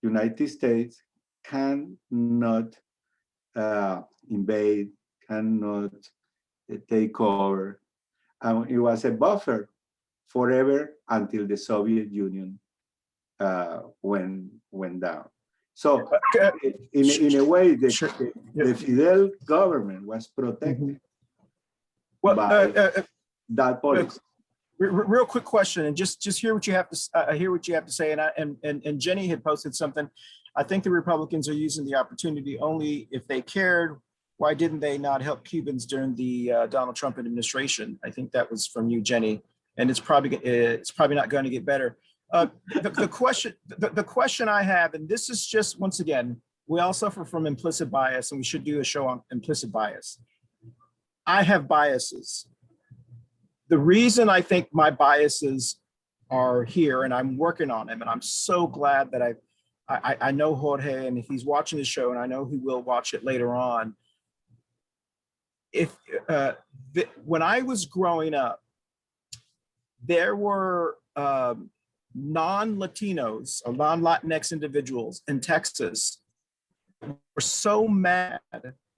United States cannot invade, cannot take over. It was a buffer forever until the Soviet Union went down. So in a way, the Fidel government was protected by that policy. Real quick question, and just hear what you have to say. And Jenny had posted something. I think the Republicans are using the opportunity only if they cared. Why didn't they not help Cubans during the Donald Trump administration? I think that was from you, Jenny, and it's probably not going to get better. The question I have, and this is just, once again, we all suffer from implicit bias, and we should do a show on implicit bias. I have biases. The reason I think my biases are here, and I'm working on them, and I'm so glad that I know Jorge, and if he's watching the show, and I know he will watch it later on. If when I was growing up, there were non-Latinos or non-Latinx individuals in Texas were so mad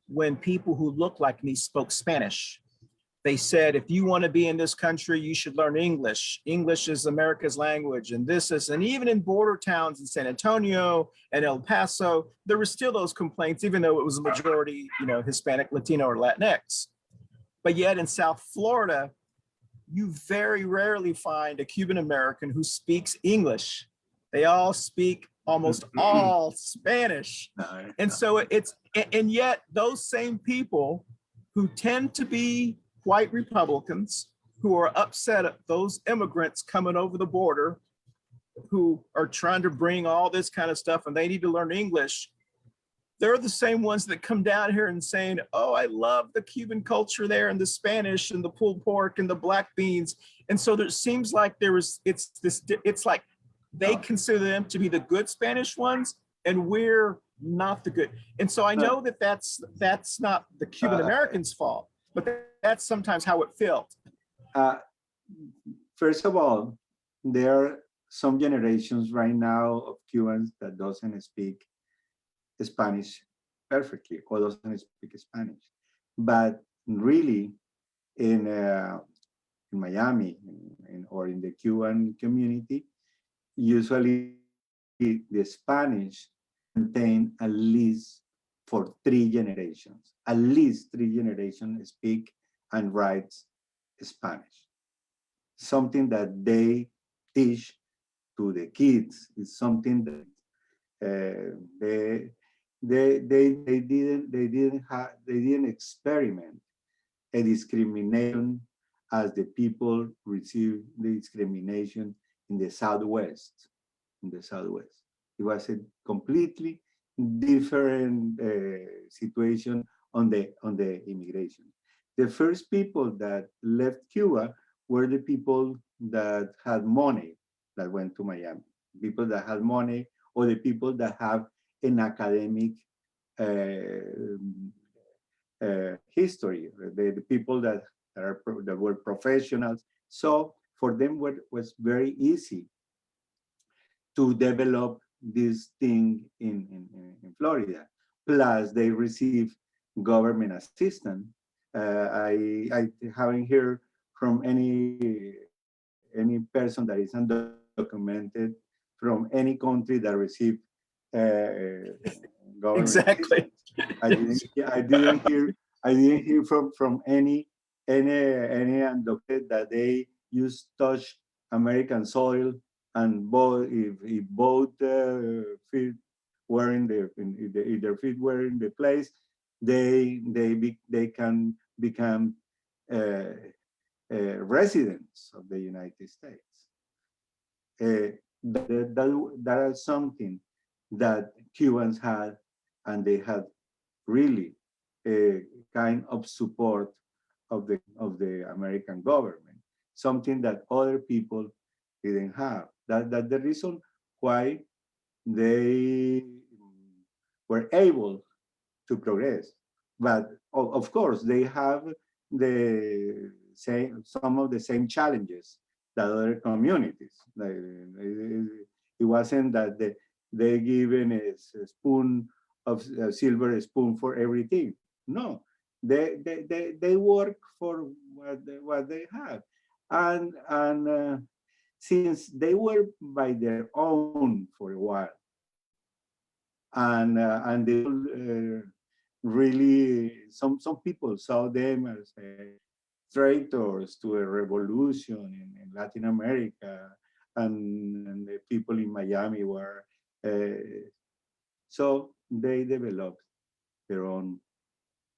when people who looked like me spoke Spanish. They said, if you want to be in this country, you should learn English. English is America's language. And this is, and even in border towns in San Antonio and El Paso, there were still those complaints, even though it was a majority, you know, Hispanic, Latino, or Latinx. But yet in South Florida, you very rarely find a Cuban American who speaks English. They all speak almost all Spanish. And so it's, and yet those same people who tend to be white Republicans who are upset at those immigrants coming over the border, who are trying to bring all this kind of stuff and they need to learn English. They're the same ones that come down here and saying, oh, I love the Cuban culture there and the Spanish and the pulled pork and the black beans. And so there seems like it's like they consider them to be the good Spanish ones and we're not the good. And so I know that that's not the Cuban Americans' fault, but that's sometimes how it felt. First of all, there are some generations right now of Cubans that doesn't speak Spanish perfectly or doesn't speak Spanish. But really, in Miami or in the Cuban community, usually the Spanish contain at least for 3 generations. At least 3 generations speak and write Spanish. Something that they teach to the kids is something that they didn't experiment a discrimination as the people receive the discrimination in the Southwest. It was a completely different situation on the immigration. The first people that left Cuba were the people that had money that went to Miami. People that had money, or the people that have an academic history. The people that were professionals. So for them, it was very easy to develop this thing in Florida. Plus, they receive government assistance. I haven't heard from any person that is undocumented from any country that received government Exactly. assistance. I didn't hear from any undocumented that they used touch American soil and both if both feet were in if their feet were in the place, they can become residents of the United States. That is something that Cubans had, and they had really a kind of support of the American government, something that other people didn't have. That's the reason why they were able to progress. But of course, they have some of the same challenges that other communities. It wasn't that they given a spoon of a silver spoon for everything. No, they work for what they have, and since they were by their own for a while, and they really some people saw them as traitors to a revolution in Latin America, and the people in Miami were so they developed their own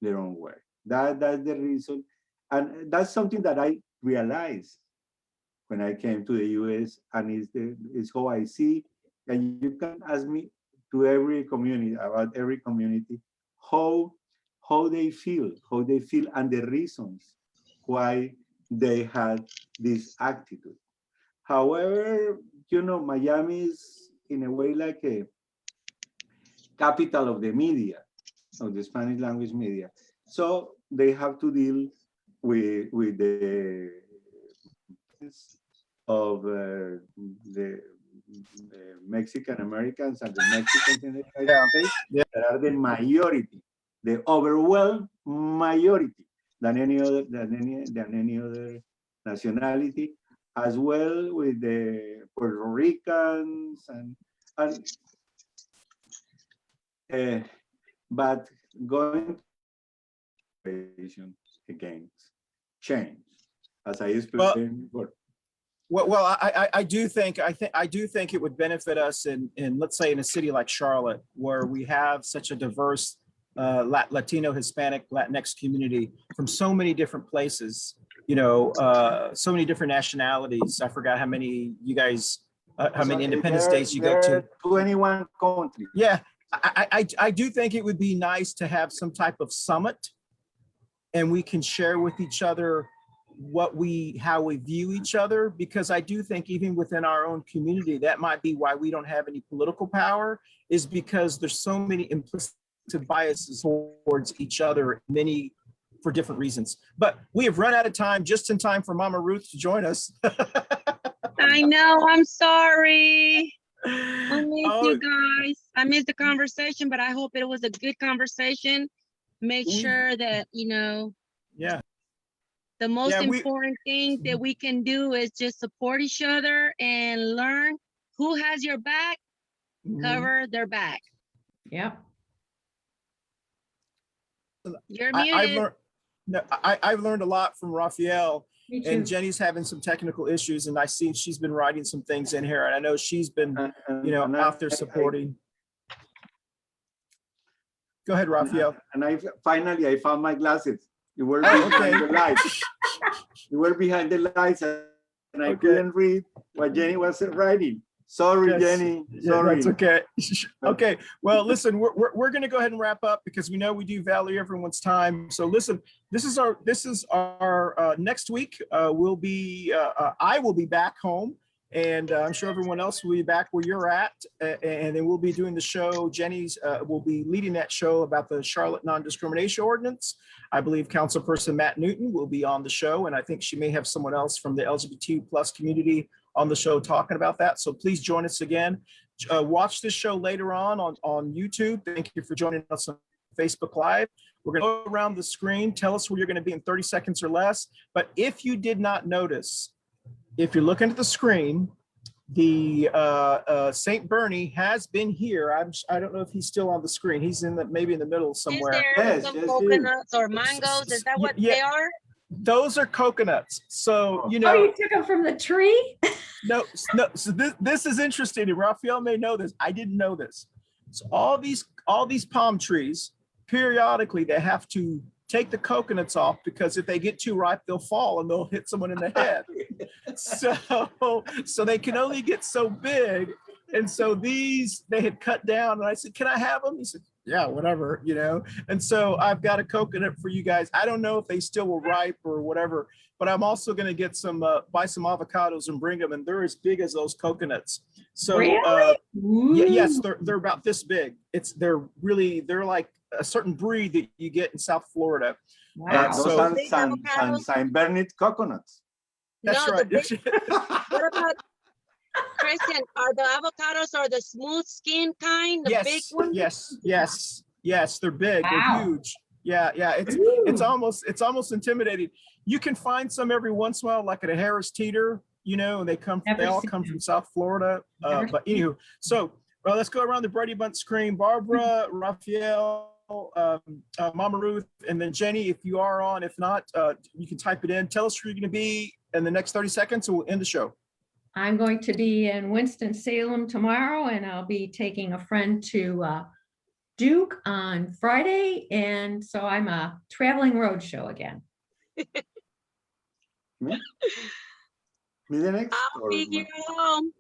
way. That's the reason, and that's something that I realized when I came to the U.S. and is how I see. And you can ask me to every community about every community how they feel, and the reasons why they had this attitude. However, Miami is in a way like capital of the media, of the Spanish language media. So they have to deal with the of the Mexican Americans and the Mexicans in the United States that are the majority, the overwhelming majority than any other nationality, as well with the Puerto Ricans but going against change, as I explained before. Well, I do think it would benefit us in let's say in a city like Charlotte, where we have such a diverse Latino, Hispanic, LatinX community from so many different places, you know, so many different nationalities. I forgot how many you guys, how many independent states you go to. 21 countries. Yeah, I do think it would be nice to have some type of summit, and we can share with each other how we view each other, because I do think even within our own community, that might be why we don't have any political power, is because there's so many implicit biases towards each other, many for different reasons. But we have run out of time, just in time for Mama Ruth to join us. I know, I'm sorry. I miss you guys. I missed the conversation, but I hope it was a good conversation. Make sure that, you know, yeah. the most important thing that we can do is just support each other and learn who has your back, cover their back. Yep. You're muted. I've learned a lot from Raphael, Me too. and Jenny's having some technical issues, and I see she's been writing some things in here, and I know she's been, you know, out there supporting. Go ahead, Raphael. And I finally found my glasses. You were behind the lights. You were behind the lights, and I couldn't read what Jenny was writing. Sorry, Jenny. Sorry. That's okay. Okay. Well, listen, we're going to go ahead and wrap up, because we know we do value everyone's time. So listen, this is our next week. I will be back home, and I'm sure everyone else will be back where you're at. And then we'll be doing the show. Jenny's will be leading that show about the Charlotte Non-Discrimination Ordinance. I believe Councilperson Matt Newton will be on the show, and I think she may have someone else from the LGBT+ community on the show talking about that. So please join us again. Watch this show later on YouTube. Thank you for joining us on Facebook Live. We're going to go around the screen. Tell us where you're going to be in 30 seconds or less. But if you did not notice, if you're looking at the screen, the St. Bernie has been here. I don't know if he's still on the screen. He's maybe in the middle somewhere. Is there some coconuts or mangoes? Is that what they are? Those are coconuts. So, you know. Oh, you took them from the tree? No. So this is interesting. And Raphael may know this. I didn't know this. So all these palm trees, periodically, they have to take the coconuts off, because if they get too ripe, they'll fall and they'll hit someone in the head. So they can only get so big. And so they had cut down, and I said, can I have them? He said, yeah, whatever, you know? And so I've got a coconut for you guys. I don't know if they still were ripe or whatever, but I'm also going to get buy some avocados and bring them. And they're as big as those coconuts. So really? Yes, they're about this big. They're like a certain breed that you get in South Florida. Wow. Those are Saint Bernard coconuts. That's no, right. What about, Christian, are the avocados the smooth skin kind, the big ones? Yes, they're big. Wow. They're huge. Yeah, it's almost intimidating. You can find some every once in a while, like at a Harris Teeter, you know, and they all come from South Florida. But anywho, so let's go around the Brady Bunch screen. Barbara, Raphael, Mama Ruth, and then Jenny, if you are on. If not, you can type it in. Tell us where you're going to be in the next 30 seconds, and we'll end the show. I'm going to be in Winston-Salem tomorrow, and I'll be taking a friend to Duke on Friday. And so I'm a traveling roadshow again. Me the next? I'll be here home.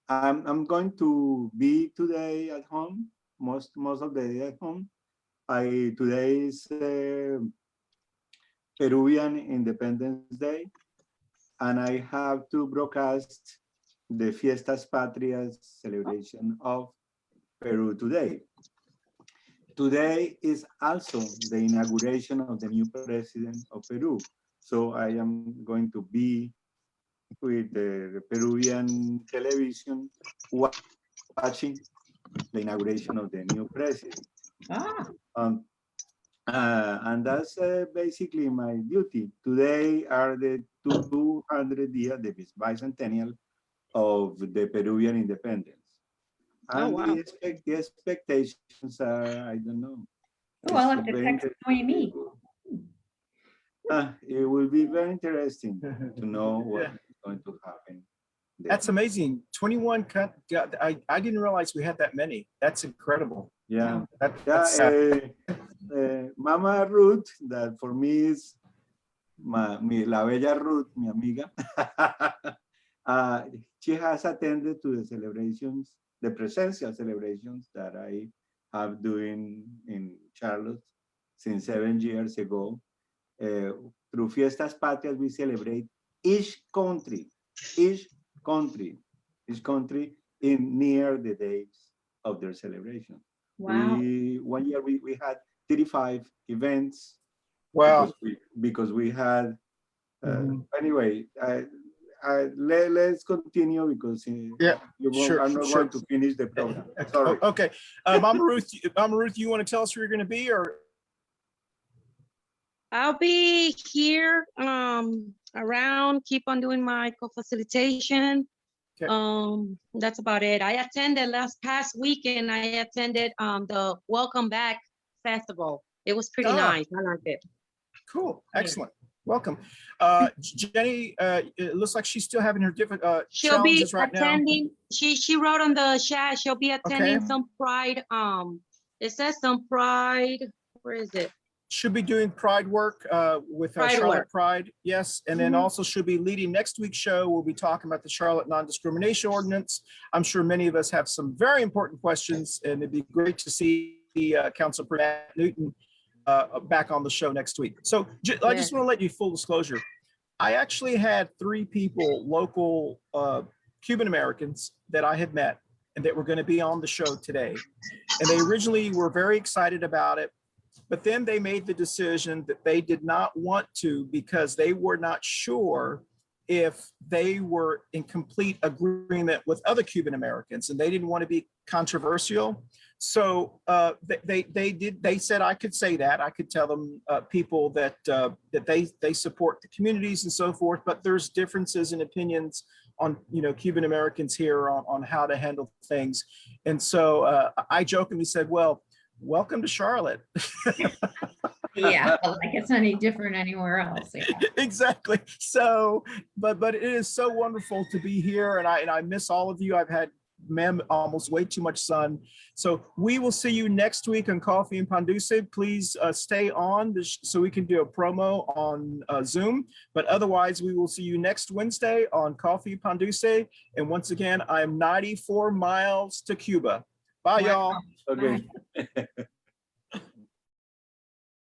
I'm going to be today at home, most of the day at home. Today is Peruvian Independence Day, and I have to broadcast the Fiestas Patrias celebration of Peru today. Today is also the inauguration of the new president of Peru. So I am going to be with the Peruvian television watching the inauguration of the new president. Ah, And that's basically my duty. Today are the 200 years, the bicentennial of the Peruvian independence. And wow. the expectations are, I don't know. oh, I'll have It's to very text Noemi. It will be very interesting to know what Yeah. is going to happen. there. That's amazing. 21 cut. I didn't realize we had that many. That's incredible. Yeah. That's, Mama Ruth, that for me is la bella Ruth, mi amiga. She has attended to the celebrations, the presential celebrations that I have doing in Charlotte since 7 years ago. Through Fiestas Patrias, we celebrate each country in near the days of their celebration. Wow. One year we had 35 events. wow. Because we had Mhm. anyway. Let's continue because Yeah, you sure, are not sure. going to finish the program. Sorry. Okay. Mama Ruth, you want to tell us where you're going to be, or? I'll be here around, keep on doing my co-facilitation. Okay. That's about it. I attended past weekend, I attended the Welcome Back Festival. It was pretty nice. I liked it. Cool. Yeah. Excellent. Welcome. Jenny, it looks like she's still having her different She'll be challenges right now. attending, she wrote on the chat, she'll be attending Okay. some Pride, it says some Pride, where is it? Should be doing Pride work with Pride Charlotte work. Pride. Yes. And then Mhm. also should be leading next week's show. We'll be talking about the Charlotte Non-Discrimination Ordinance. I'm sure many of us have some very important questions, and it'd be great to see Council President Newton back on the show next week. So I just want to let you full disclosure. I actually had 3 people, local Cuban Americans that I had met and that were going to be on the show today. And they originally were very excited about it, but then they made the decision that they did not want to because they were not sure if they were in complete agreement with other Cuban Americans, and they didn't want to be controversial. So they said I could say that. I could tell them people that they support the communities and so forth, but there's differences in opinions on Cuban Americans here on how to handle things. And so I jokingly said, well, welcome to Charlotte. Yeah, like it's any different anywhere else. Yeah. Exactly. So, but it is so wonderful to be here, and I miss all of you. I've had almost way too much sun. So we will see you next week on Coffee and Pan Dulce. Please stay on so we can do a promo on Zoom. But otherwise, we will see you next Wednesday on Coffee and Pan Dulce. And once again, I am 94 miles to Cuba. Bye, y'all. Okay.